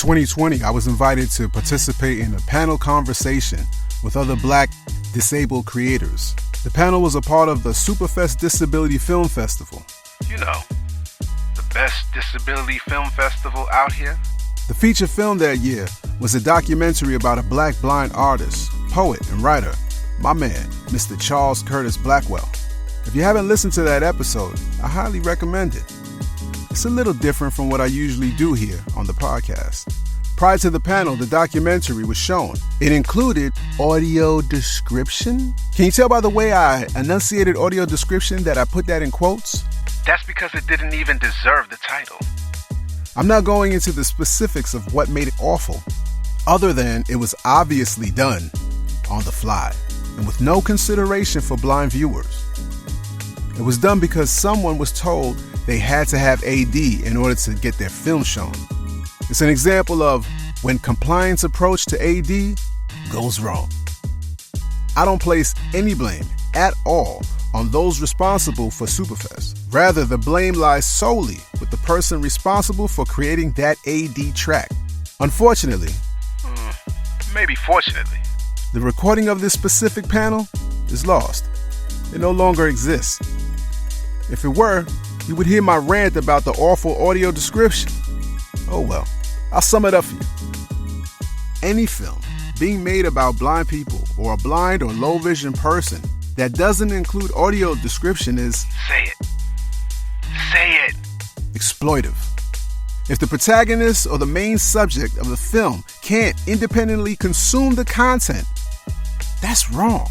2020, I was invited to participate in a panel conversation with other Black disabled creators. The panel was a part of the Superfest Disability Film Festival. You know, the best disability film festival out here. The feature film that year was a documentary about a Black blind artist, poet, and writer, my man, Mr. Charles Curtis Blackwell. If you haven't listened to that episode, I highly recommend it. It's a little different from what I usually do here on the podcast. Prior to the panel, the documentary was shown. It included audio description. Can you tell by the way I enunciated audio description that I put that in quotes? That's because it didn't even deserve the title. I'm not going into the specifics of what made it awful, other than it was obviously done on the fly and with no consideration for blind viewers. It was done because someone was told they had to have AD in order to get their film shown. It's an example of when compliance approach to AD goes wrong. I don't place any blame at all on those responsible for Superfest. Rather, the blame lies solely with the person responsible for creating that AD track. Unfortunately, maybe fortunately, the recording of this specific panel is lost. It no longer exists. If it were, you would hear my rant about the awful audio description. Oh well, I'll sum it up for you. Any film being made about blind people or a blind or low vision person that doesn't include audio description is, say it, exploitive. If the protagonist or the main subject of the film can't independently consume the content, that's wrong.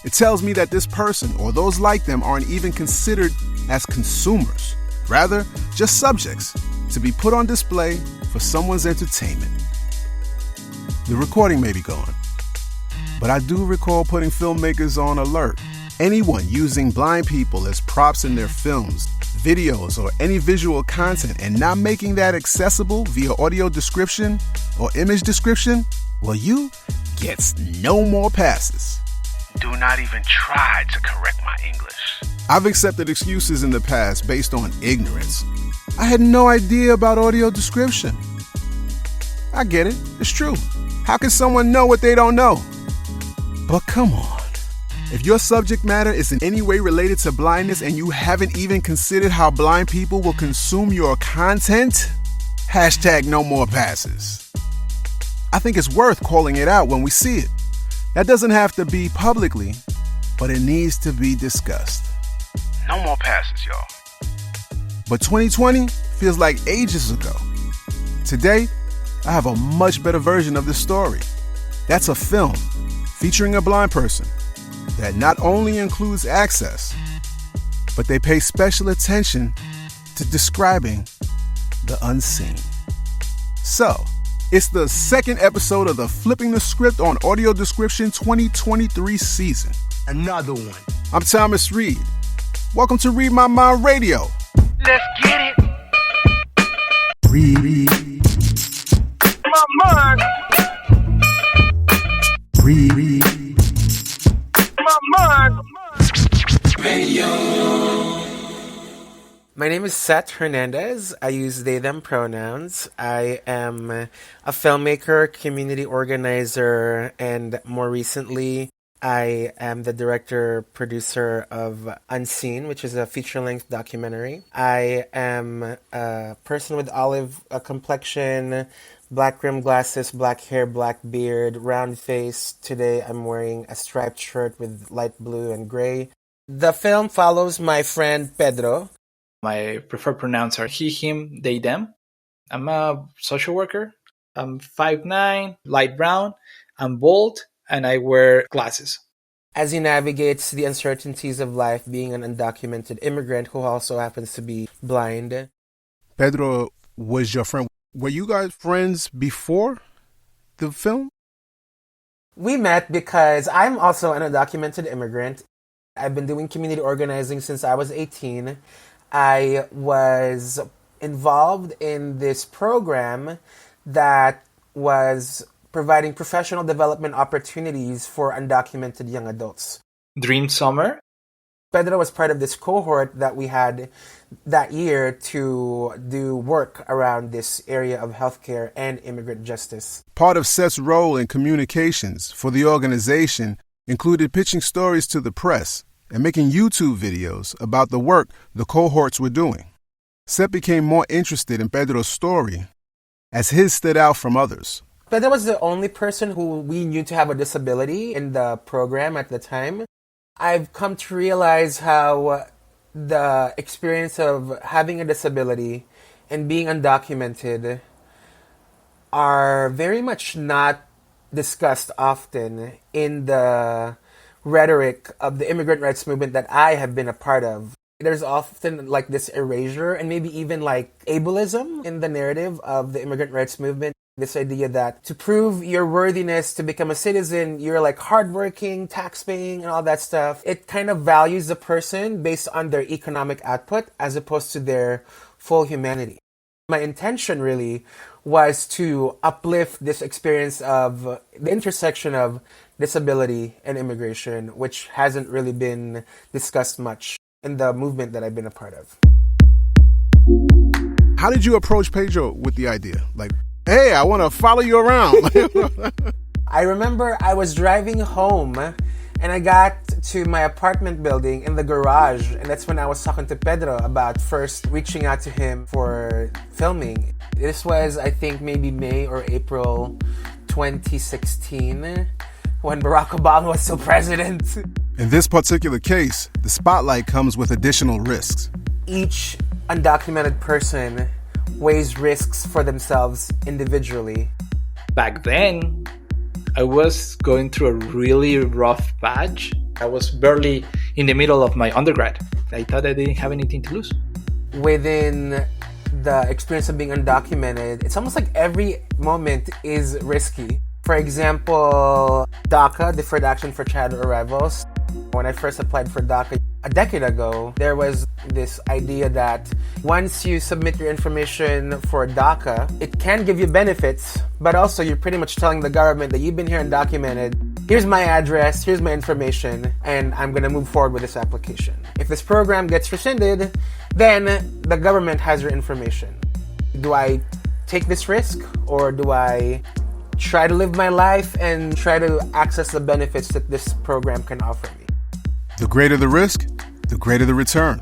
It tells me that this person or those like them aren't even considered as consumers, rather just subjects to be put on display for someone's entertainment. The recording may be gone, but I do recall putting filmmakers on alert. Anyone using blind people as props in their films, videos, or any visual content and not making that accessible via audio description or image description, well, you gets no more passes. Do not even try to correct my English. I've accepted excuses in the past based on ignorance. I had no idea about audio description. I get it. It's true. How can someone know what they don't know? But come on. If your subject matter is in any way related to blindness and you haven't even considered how blind people will consume your content, #no more passes. I think it's worth calling it out when we see it. That doesn't have to be publicly, but it needs to be discussed. No more passes, y'all. But 2020 feels like ages ago. Today, I have a much better version of this story. That's a film featuring a blind person that not only includes access, but they pay special attention to describing the unseen. So, it's the second episode of the Flipping the Script on Audio Description 2023 season. Another one. I'm Thomas Reed. Welcome to Read My Mind Radio. Let's get it. Read My mind. Read My mind. My name is Seth Hernandez. I use they, them pronouns. I am a filmmaker, community organizer, and more recently, I am the director, producer of Unseen, which is a feature-length documentary. I am a person with olive complexion, black rimmed glasses, black hair, black beard, round face. Today I'm wearing a striped shirt with light blue and gray. The film follows my friend Pedro. My preferred pronouns are he, him, they, them. I'm a social worker. I'm 5'9", light brown. I'm bald, and I wear glasses. As he navigates the uncertainties of life being an undocumented immigrant who also happens to be blind. Pedro was your friend. Were you guys friends before the film? We met because I'm also an undocumented immigrant. I've been doing community organizing since I was 18. I was involved in this program that was providing professional development opportunities for undocumented young adults. Dream Summer? Pedro was part of this cohort that we had that year to do work around this area of healthcare and immigrant justice. Part of Seth's role in communications for the organization included pitching stories to the press and making YouTube videos about the work the cohorts were doing. Seth became more interested in Pedro's story as his stood out from others. Pedro was the only person who we knew to have a disability in the program at the time. I've come to realize how the experience of having a disability and being undocumented are very much not discussed often in the rhetoric of the immigrant rights movement that I have been a part of. There's often like this erasure and maybe even like ableism in the narrative of the immigrant rights movement. This idea that to prove your worthiness to become a citizen, you're like hardworking, tax-paying, and all that stuff. It kind of values the person based on their economic output as opposed to their full humanity. My intention really was to uplift this experience of the intersection of disability and immigration, which hasn't really been discussed much in the movement that I've been a part of. How did you approach Pedro with the idea? Like, hey, I want to follow you around. I remember I was driving home and I got to my apartment building in the garage, and that's when I was talking to Pedro about first reaching out to him for filming. This was, I think, maybe May or April 2016 when Barack Obama was still president. In this particular case, the spotlight comes with additional risks. Each undocumented person weighs risks for themselves individually. Back then, I was going through a really rough patch. I was barely in the middle of my undergrad. I thought I didn't have anything to lose. Within the experience of being undocumented, it's almost like every moment is risky. For example, DACA, Deferred Action for Childhood Arrivals. When I first applied for DACA a decade ago, there was this idea that once you submit your information for DACA, it can give you benefits, but also you're pretty much telling the government that you've been here undocumented. Here's my address, here's my information, and I'm going to move forward with this application. If this program gets rescinded, then the government has your information. Do I take this risk, or do I try to live my life and try to access the benefits that this program can offer me? The greater the risk, the greater the return.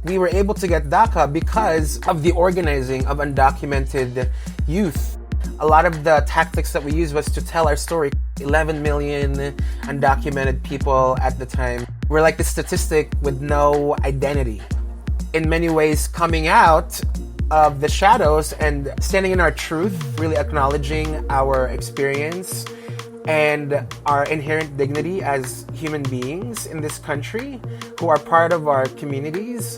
We were able to get DACA because of the organizing of undocumented youth. A lot of the tactics that we used was to tell our story. 11 million undocumented people at the time. We're like the statistic with no identity. In many ways, coming out of the shadows and standing in our truth, really acknowledging our experience and our inherent dignity as human beings in this country who are part of our communities.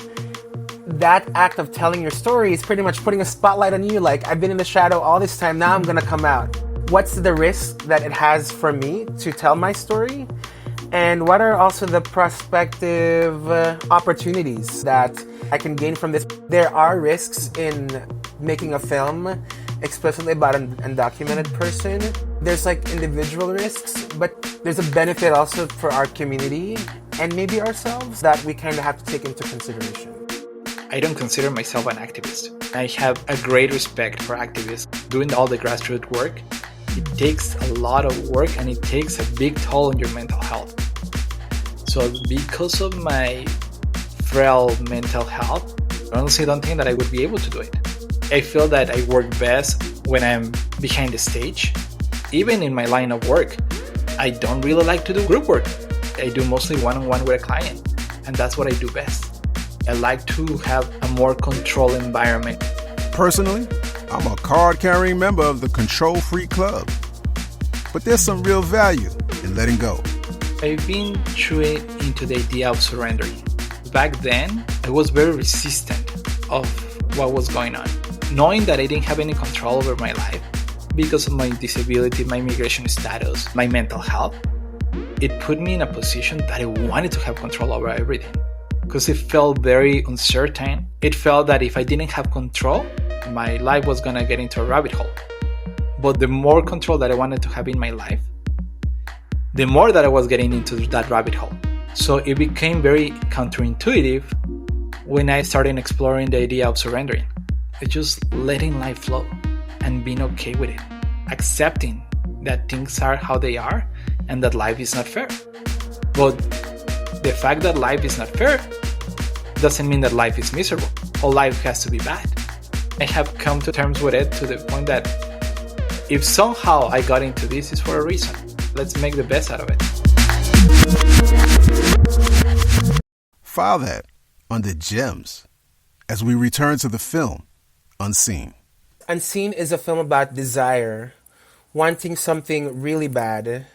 That act of telling your story is pretty much putting a spotlight on you. Like, I've been in the shadow all this time, now I'm gonna come out. What's the risk that it has for me to tell my story? And what are also the prospective opportunities that I can gain from this? There are risks in making a film explicitly about an undocumented person. There's like individual risks, but there's a benefit also for our community and maybe ourselves that we kind of have to take into consideration. I don't consider myself an activist. I have a great respect for activists doing all the grassroots work. It takes a lot of work and it takes a big toll on your mental health. So because of my frail mental health, I honestly don't think that I would be able to do it. I feel that I work best when I'm behind the stage. Even in my line of work, I don't really like to do group work. I do mostly one-on-one with a client, and that's what I do best. I like to have a more controlled environment. Personally, I'm a card-carrying member of the Control Freak Club. But there's some real value in letting go. I've been chewing into the idea of surrendering. Back then, I was very resistant of what was going on. Knowing that I didn't have any control over my life because of my disability, my immigration status, my mental health, it put me in a position that I wanted to have control over everything. Because it felt very uncertain. It felt that if I didn't have control, my life was gonna get into a rabbit hole. But the more control that I wanted to have in my life, the more that I was getting into that rabbit hole. So it became very counterintuitive when I started exploring the idea of surrendering. It's just letting life flow and being okay with it, accepting that things are how they are and that life is not fair. But the fact that life is not fair doesn't mean that life is miserable or life has to be bad. I have come to terms with it to the point that if somehow I got into this, it's for a reason. Let's make the best out of it. File that under Gems as we return to the film Unseen. Unseen is a film about desire, wanting something really bad,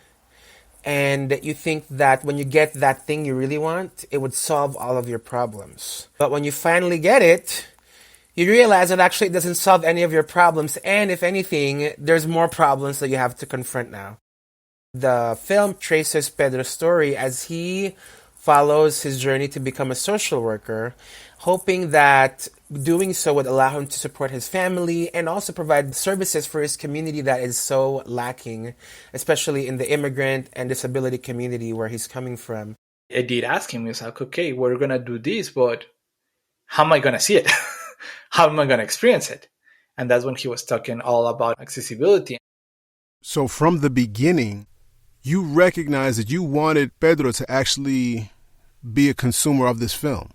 and you think that when you get that thing you really want, it would solve all of your problems. But when you finally get it, you realize that actually it doesn't solve any of your problems, and if anything, there's more problems that you have to confront now. The film traces Pedro's story as he follows his journey to become a social worker, hoping that doing so would allow him to support his family and also provide services for his community that is so lacking, especially in the immigrant and disability community where he's coming from. I did ask him, he's like, okay, we're going to do this, but how am I going to see it? How am I going to experience it? And that's when he was talking all about accessibility. So from the beginning, you recognized that you wanted Pedro to actually be a consumer of this film.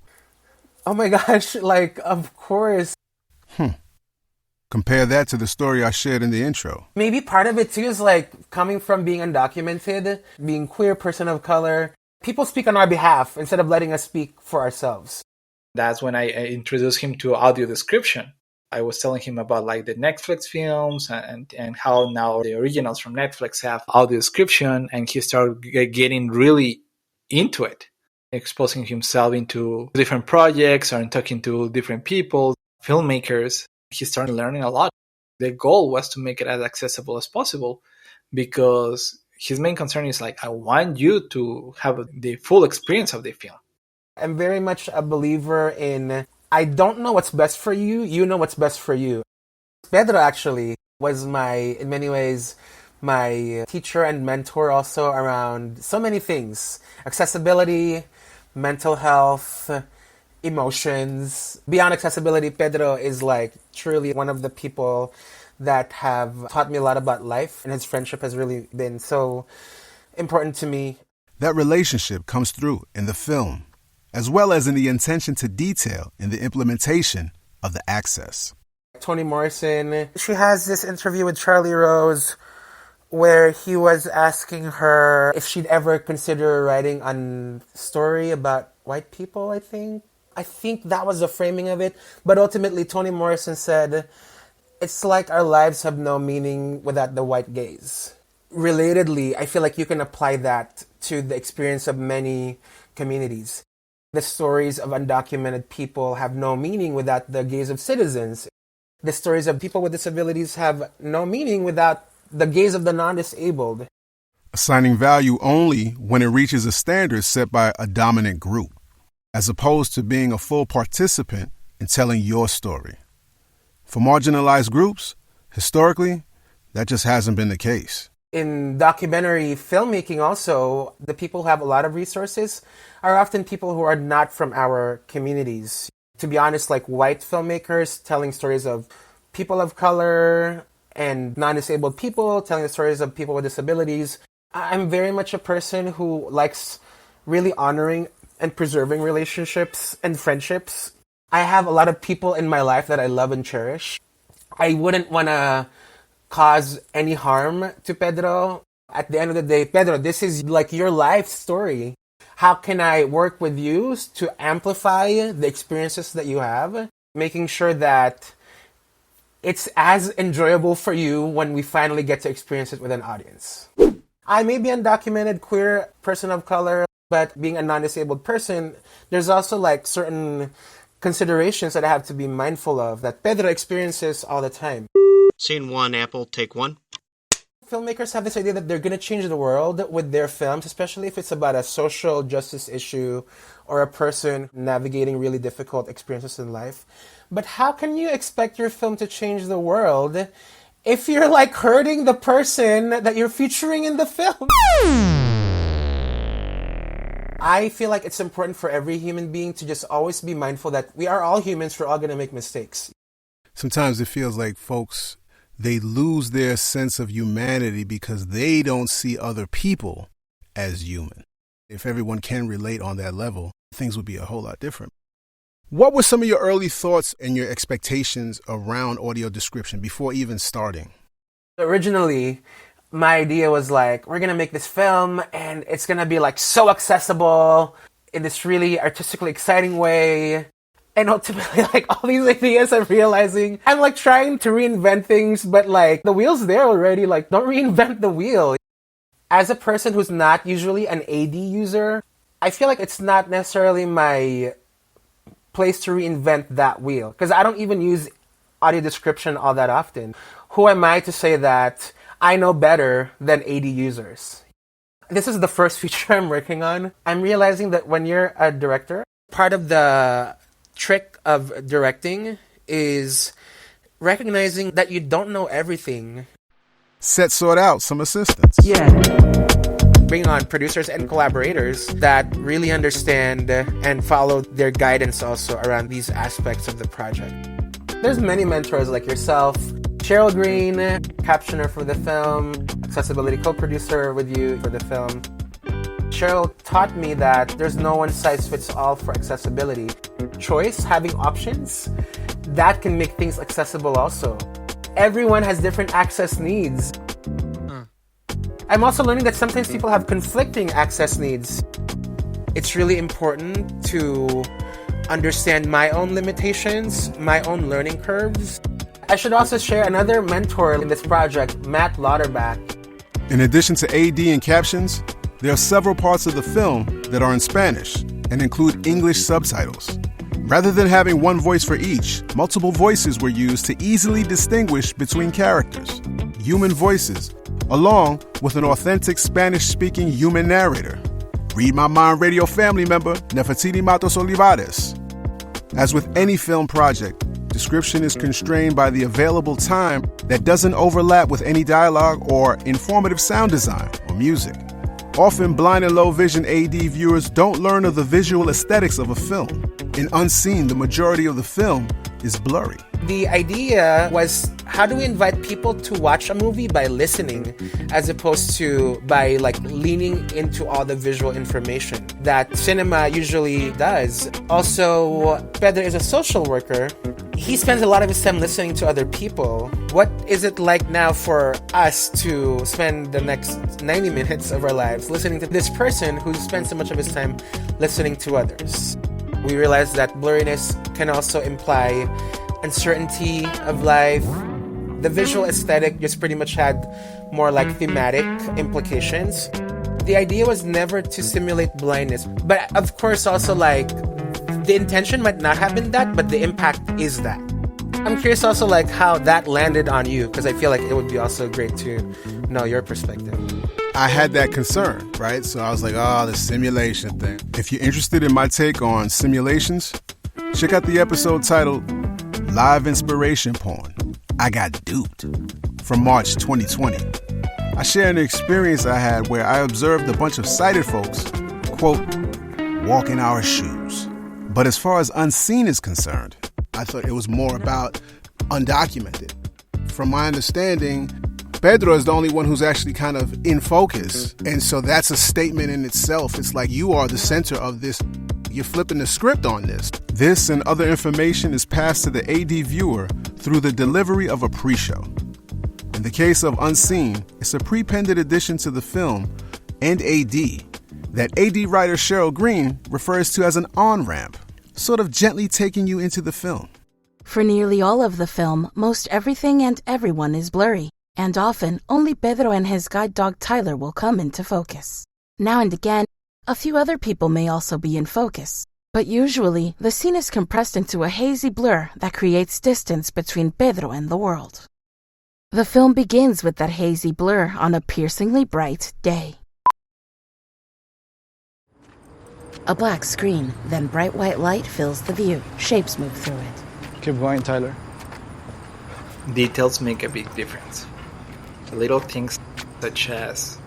Oh my gosh, like, of course. Compare that to the story I shared in the intro. Maybe part of it too is like coming from being undocumented, being queer, person of color. People speak on our behalf instead of letting us speak for ourselves. That's when I introduced him to audio description. I was telling him about like the Netflix films and how now the originals from Netflix have audio description, and he started getting really into it, exposing himself into different projects and talking to different people, filmmakers. He started learning a lot. The goal was to make it as accessible as possible because his main concern is like, I want you to have the full experience of the film. I'm very much a believer in, I don't know what's best for you, you know what's best for you. Pedro actually was in many ways, my teacher and mentor also around so many things. Accessibility, mental health, emotions. Beyond accessibility, Pedro is like truly one of the people that have taught me a lot about life, and his friendship has really been so important to me. That relationship comes through in the film, as well as in the attention to detail in the implementation of the access. Toni Morrison, she has this interview with Charlie Rose where he was asking her if she'd ever consider writing a story about white people, I think. I think that was the framing of it. But ultimately, Toni Morrison said, it's like our lives have no meaning without the white gaze. Relatedly, I feel like you can apply that to the experience of many communities. The stories of undocumented people have no meaning without the gaze of citizens. The stories of people with disabilities have no meaning without the gaze of the non-disabled. Assigning value only when it reaches a standard set by a dominant group, as opposed to being a full participant in telling your story. For marginalized groups, historically, that just hasn't been the case. In documentary filmmaking also, the people who have a lot of resources are often people who are not from our communities. To be honest, like white filmmakers telling stories of people of color and non-disabled people, telling the stories of people with disabilities. I'm very much a person who likes really honoring and preserving relationships and friendships. I have a lot of people in my life that I love and cherish. I wouldn't want to cause any harm to Pedro. At the end of the day, Pedro, this is like your life story. How can I work with you to amplify the experiences that you have, making sure that it's as enjoyable for you when we finally get to experience it with an audience. I may be an undocumented queer person of color, but being a non-disabled person, there's also like certain considerations that I have to be mindful of that Pedro experiences all the time. Scene one, Apple, take one. Filmmakers have this idea that they're going to change the world with their films, especially if it's about a social justice issue or a person navigating really difficult experiences in life. But how can you expect your film to change the world if you're like hurting the person that you're featuring in the film? I feel like it's important for every human being to just always be mindful that we are all humans, we're all going to make mistakes. Sometimes it feels like folks, they lose their sense of humanity because they don't see other people as human. If everyone can relate on that level, things would be a whole lot different. What were some of your early thoughts and your expectations around audio description before even starting? Originally, my idea was like, we're going to make this film and it's going to be like so accessible in this really artistically exciting way. And ultimately, like, all these ideas I'm realizing, I'm like trying to reinvent things, but like the wheel's there already. Like, don't reinvent the wheel. As a person who's not usually an AD user, I feel like it's not necessarily my place to reinvent that wheel because I don't even use audio description all that often. Who am I to say that I know better than AD users? This is the first feature I'm working on. I'm realizing that when you're a director, part of the trick of directing is recognizing that you don't know everything. Sort out some assistance. Yeah. Bring on producers and collaborators that really understand and follow their guidance also around these aspects of the project. There's many mentors like yourself, Cheryl Green, captioner for the film, accessibility co-producer with you for the film. Cheryl taught me that there's no one size fits all for accessibility. Choice, having options, that can make things accessible also. Everyone has different access needs. I'm also learning that sometimes people have conflicting access needs. It's really important to understand my own limitations, my own learning curves. I should also share another mentor in this project, Matt Lauterbach. In addition to AD and captions, there are several parts of the film that are in Spanish and include English subtitles. Rather than having one voice for each, multiple voices were used to easily distinguish between characters, human voices, along with an authentic Spanish-speaking human narrator. Read My Mind Radio family member, Nefertiti Matos Olivares. As with any film project, description is constrained by the available time that doesn't overlap with any dialogue or informative sound design or music. Often blind and low vision AD viewers don't learn of the visual aesthetics of a film. In Unseen, the majority of the film is blurry. The idea was, how do we invite people to watch a movie by listening as opposed to by like leaning into all the visual information that cinema usually does. Also, Pedro is a social worker. He spends a lot of his time listening to other people. What is it like now for us to spend the next 90 minutes of our lives listening to this person who spends so much of his time listening to others? We realized that blurriness can also imply uncertainty of life. The visual aesthetic just pretty much had more like thematic implications. The idea was never to simulate blindness, but of course also like the intention might not have been that, but the impact is that. I'm curious also like how that landed on you, because I feel like it would be also great to know your perspective. I had that concern, right? So I was like, the simulation thing. If you're interested in my take on simulations, check out the episode titled Live Inspiration Porn. I Got Duped from March 2020. I share an experience I had where I observed a bunch of sighted folks, quote, walk in our shoes. But as far as Unseen is concerned, I thought it was more about undocumented. From my understanding, Pedro is the only one who's actually kind of in focus. And so that's a statement in itself. It's like you are the center of this. You're flipping the script on this. This and other information is passed to the AD viewer through the delivery of a pre-show. In the case of Unseen, it's a pre-pended addition to the film and AD that AD writer Cheryl Green refers to as an on-ramp, sort of gently taking you into the film. For nearly all of the film, most everything and everyone is blurry, and often only Pedro and his guide dog Tyler will come into focus. Now and again, a few other people may also be in focus, but usually the scene is compressed into a hazy blur that creates distance between Pedro and the world. The film begins with that hazy blur on a piercingly bright day. A black screen, then bright white light fills the view. Shapes move through it. Keep going, Tyler. Details make a big difference. The little things such as,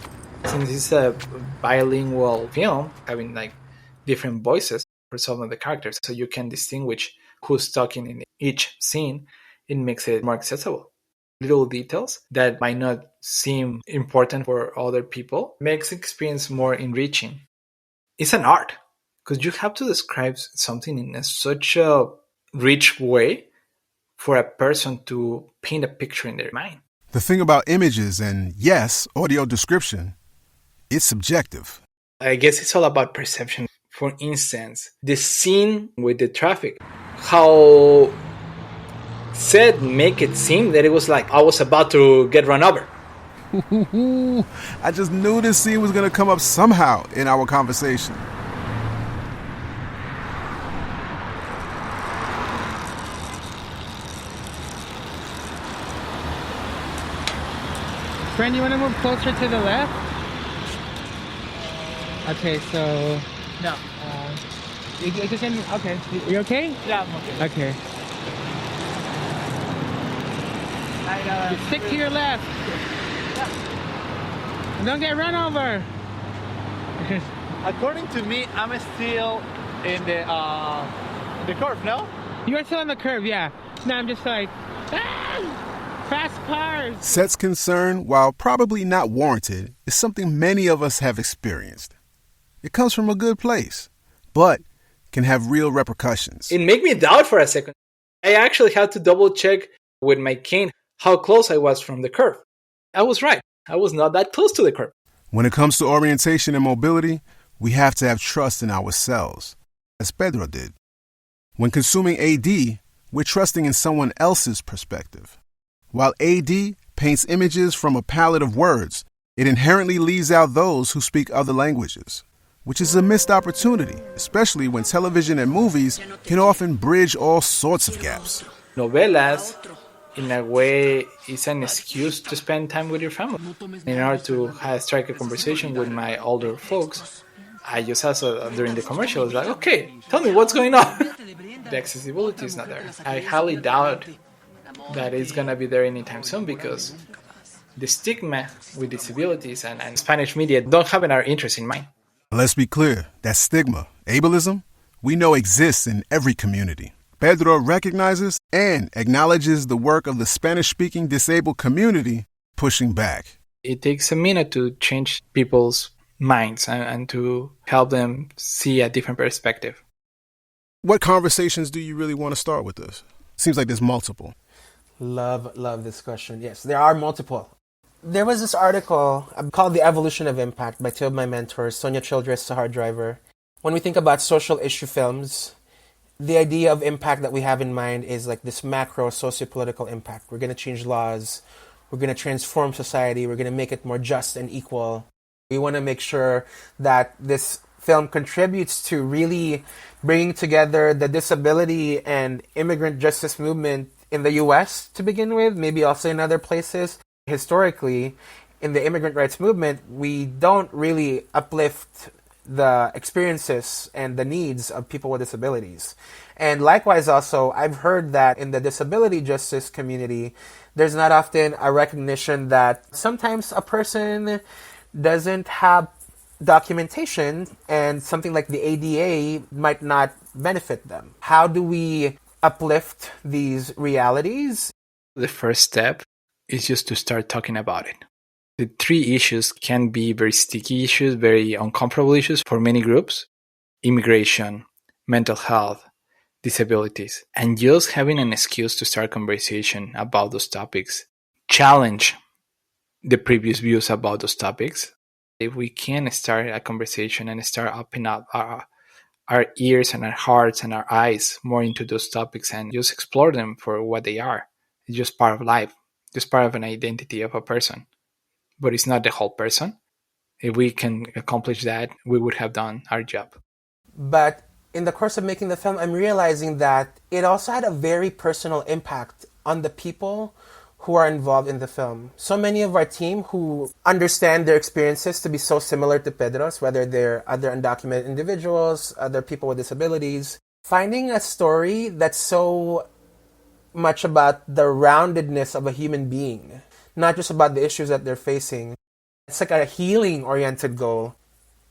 since it's a bilingual film, having like different voices for some of the characters, so you can distinguish who's talking in each scene. It makes it more accessible. Little details that might not seem important for other people makes the experience more enriching. It's an art because you have to describe something in such a rich way for a person to paint a picture in their mind. The thing about images and, yes, audio description, it's subjective. I guess it's all about perception. For instance, the scene with the traffic, how Seth make it seem that it was like I was about to get run over. I just knew this scene was going to come up somehow in our conversation. Friend, you want to move closer to the left? Okay, so... No. Okay. You okay? Yeah, I'm okay. Okay. Stick to your left. Don't get run over. According to me, I'm still in the curve, no? You are still on the curve, yeah. No, I'm just like... Fast cars! Seth's concern, while probably not warranted, is something many of us have experienced. It comes from a good place, but can have real repercussions. It made me doubt for a second. I actually had to double check with my cane how close I was from the curve. I was right. I was not that close to the curve. When it comes to orientation and mobility, we have to have trust in ourselves, as Pedro did. When consuming AD, we're trusting in someone else's perspective. While AD paints images from a palette of words, it inherently leaves out those who speak other languages, which is a missed opportunity, especially when television and movies can often bridge all sorts of gaps. Novelas, in a way, is an excuse to spend time with your family. In order to strike a conversation with my older folks, I just asked during the commercials, like, okay, tell me what's going on. The accessibility is not there. I highly doubt that it's going to be there anytime soon because the stigma with disabilities and Spanish media don't have our interest in mind. Let's be clear, that stigma, ableism, we know exists in every community. Pedro recognizes and acknowledges the work of the Spanish-speaking disabled community pushing back. It takes a minute to change people's minds and to help them see a different perspective. What conversations do you really want to start with this? Seems like there's multiple. Love this question. Yes, there are multiple. There was this article called The Evolution of Impact by two of my mentors, Sonia Childress, Sahar Driver. When we think about social issue films, the idea of impact that we have in mind is like this macro socio-political impact. We're going to change laws. We're going to transform society. We're going to make it more just and equal. We want to make sure that this film contributes to really bringing together the disability and immigrant justice movement in the U.S. to begin with, maybe also in other places. Historically, in the immigrant rights movement, we don't really uplift the experiences and the needs of people with disabilities. And likewise also, I've heard that in the disability justice community, there's not often a recognition that sometimes a person doesn't have documentation and something like the ADA might not benefit them. How do we uplift these realities? The first step is just to start talking about it. The three issues can be very sticky issues, very uncomfortable issues for many groups: immigration, mental health, disabilities. And just having an excuse to start conversation about those topics, challenge the previous views about those topics. If we can start a conversation and start opening up our ears and our hearts and our eyes more into those topics and just explore them for what they are. It's just part of life, just part of an identity of a person. But it's not the whole person. If we can accomplish that, we would have done our job. But in the course of making the film, I'm realizing that it also had a very personal impact on the people who are involved in the film. So many of our team who understand their experiences to be so similar to Pedro's, whether they're other undocumented individuals, other people with disabilities, finding a story that's so much about the roundedness of a human being, not just about the issues that they're facing. It's like a healing-oriented goal.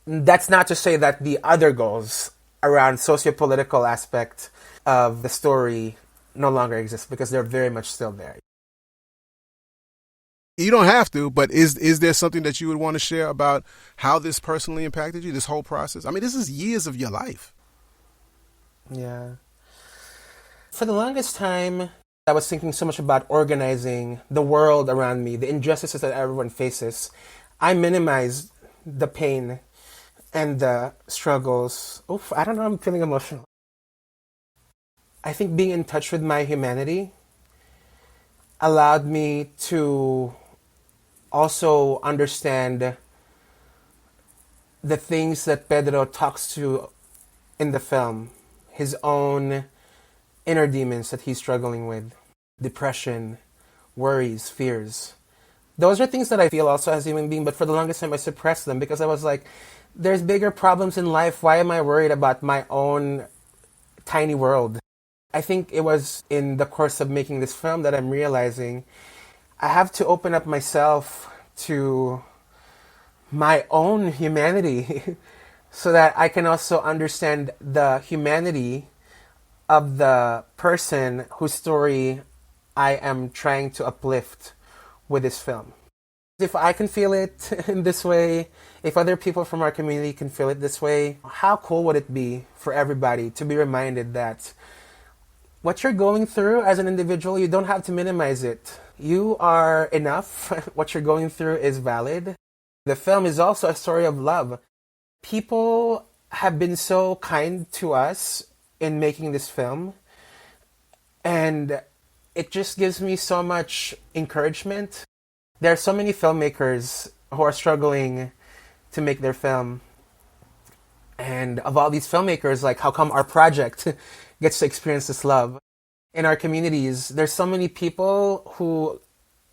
That's not to say that the other goals around socio-political aspect of the story no longer exist, because they're very much still there. You don't have to, but is there something that you would want to share about how this personally impacted you, this whole process? I mean, this is years of your life. Yeah. For the longest time, I was thinking so much about organizing the world around me, the injustices that everyone faces. I minimized the pain and the struggles. Oof, I don't know, I'm feeling emotional. I think being in touch with my humanity allowed me to also understand the things that Pedro talks to in the film, his own inner demons that he's struggling with, depression, worries, fears. Those are things that I feel also as a human being, but for the longest time I suppressed them because I was like, there's bigger problems in life. Why am I worried about my own tiny world? I think it was in the course of making this film that I'm realizing I have to open up myself to my own humanity so that I can also understand the humanity of the person whose story I am trying to uplift with this film. If I can feel it in this way, if other people from our community can feel it this way, how cool would it be for everybody to be reminded that what you're going through as an individual, you don't have to minimize it. You are enough. What you're going through is valid. The film is also a story of love. People have been so kind to us in making this film, and it just gives me so much encouragement. There are so many filmmakers who are struggling to make their film, and of all these filmmakers, like, how come our project gets to experience this love? In our communities, there's so many people who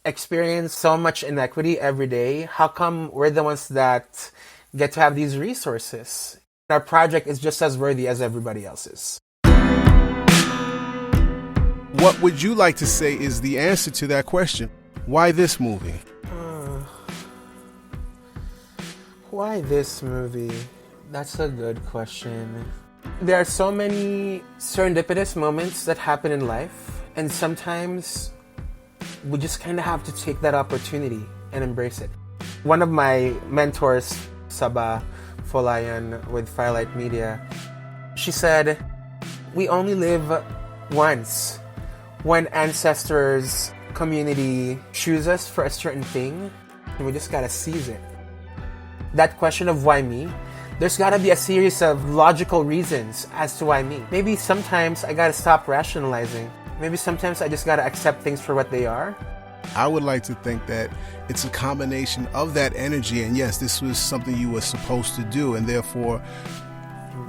experience so much inequity every day. How come we're the ones that get to have these resources? Our project is just as worthy as everybody else's. What would you like to say is the answer to that question? Why this movie? Why this movie? That's a good question. There are so many serendipitous moments that happen in life, and sometimes we just kind of have to take that opportunity and embrace it. One of my mentors, Saba Folayan with Firelight Media, she said, we only live once. When ancestors, community choose us for a certain thing, and we just gotta seize it. That question of why me, there's gotta be a series of logical reasons as to why me. Maybe sometimes I gotta stop rationalizing. Maybe sometimes I just gotta accept things for what they are. I would like to think that it's a combination of that energy, and yes, this was something you were supposed to do, and therefore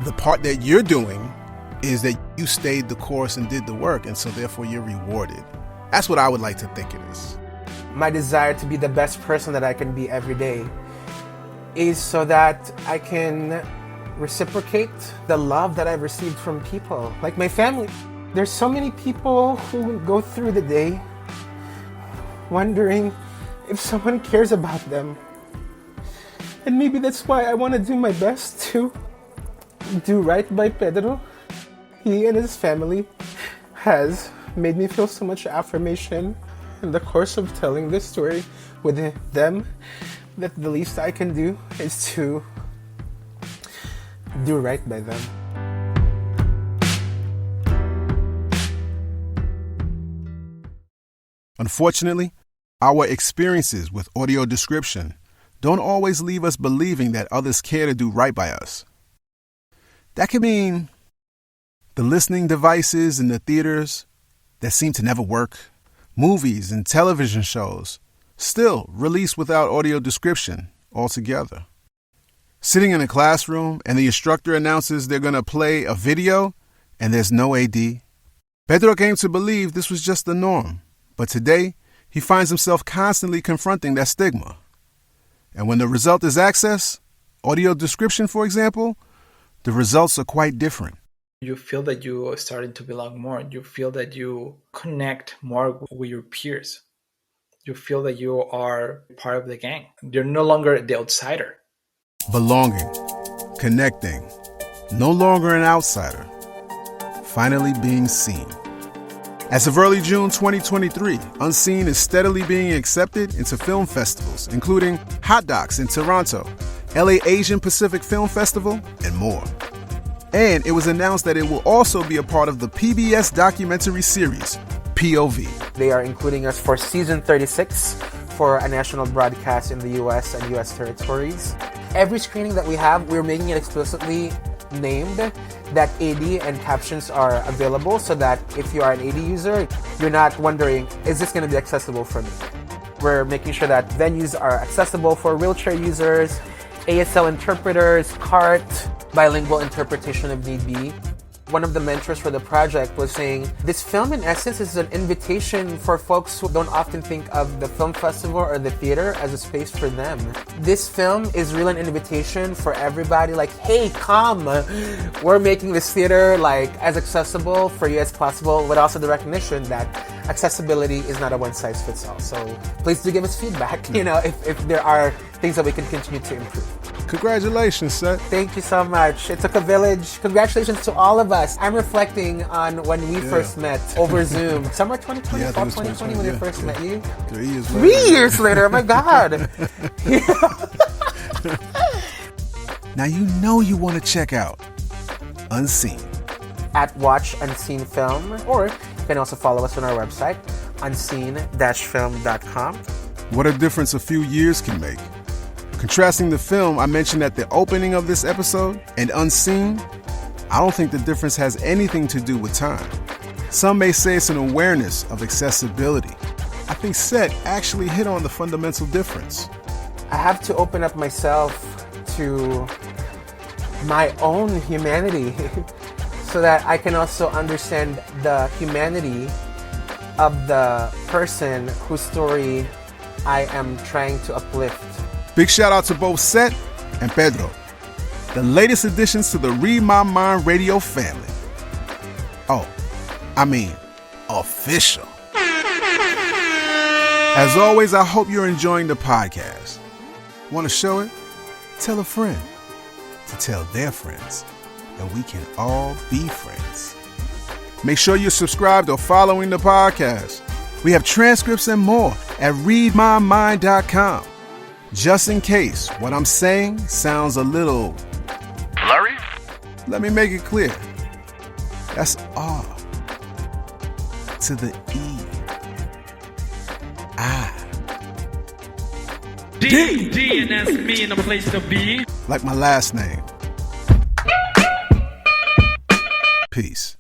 the part that you're doing is that you stayed the course and did the work, and so therefore you're rewarded. That's what I would like to think it is. My desire to be the best person that I can be every day is so that I can reciprocate the love that I've received from people, like my family. There's so many people who go through the day wondering if someone cares about them. And maybe that's why I want to do my best to do right by Pedro. He and his family has made me feel so much affirmation in the course of telling this story with them, that the least I can do is to do right by them. Unfortunately, our experiences with audio description don't always leave us believing that others care to do right by us. That could mean the listening devices in the theaters that seem to never work, movies and television shows still released without audio description altogether. Sitting in a classroom and the instructor announces they're going to play a video and there's no AD. Pedro came to believe this was just the norm, but today he finds himself constantly confronting that stigma. And when the result is access, audio description, for example, the results are quite different. You feel that you are starting to belong more. You feel that you connect more with your peers. You feel that you are part of the gang. You're no longer the outsider. Belonging. connecting, no longer an outsider, finally being seen. As of early June 2023, Unseen is steadily being accepted into film festivals, including Hot Docs in Toronto, LA Asian Pacific Film Festival, and more. And it was announced that it will also be a part of the PBS documentary series, POV. They are including us for season 36 for a national broadcast in the US and US territories. Every screening that we have, we're making it explicitly named that AD and captions are available so that if you are an AD user, you're not wondering, is this going to be accessible for me? We're making sure that venues are accessible for wheelchair users, ASL interpreters, CART, bilingual interpretation if need be. One of the mentors for the project was saying, this film in essence is an invitation for folks who don't often think of the film festival or the theater as a space for them. This film is really an invitation for everybody, like, hey, come! We're making this theater like as accessible for you as possible, but also the recognition that accessibility is not a one-size-fits-all. So please do give us feedback, if there are things that we can continue to improve. Congratulations, Seth. Thank you so much. It took a village. Congratulations to all of us. I'm reflecting on when we first met over Zoom. Summer 2020, fall 2020 when we first met you. 3 years later. 3 years later, oh my God. Now you want to check out Unseen. At Watch Unseen Film, or you can also follow us on our website, unseen-film.com. What a difference a few years can make. Contrasting the film I mentioned at the opening of this episode and Unseen, I don't think the difference has anything to do with time. Some may say it's an awareness of accessibility. I think Seth actually hit on the fundamental difference. I have to open up myself to my own humanity so that I can also understand the humanity of the person whose story I am trying to uplift. Big shout out to both Seth and Pedro, the latest additions to the Read My Mind radio family. Official. As always, I hope you're enjoying the podcast. Want to show it? Tell a friend to tell their friends, and we can all be friends. Make sure you're subscribed or following the podcast. We have transcripts and more at readmymind.com. Just in case what I'm saying sounds a little blurry, let me make it clear. That's R to the E. I. D, and that's me in a place to be. Like my last name. Peace.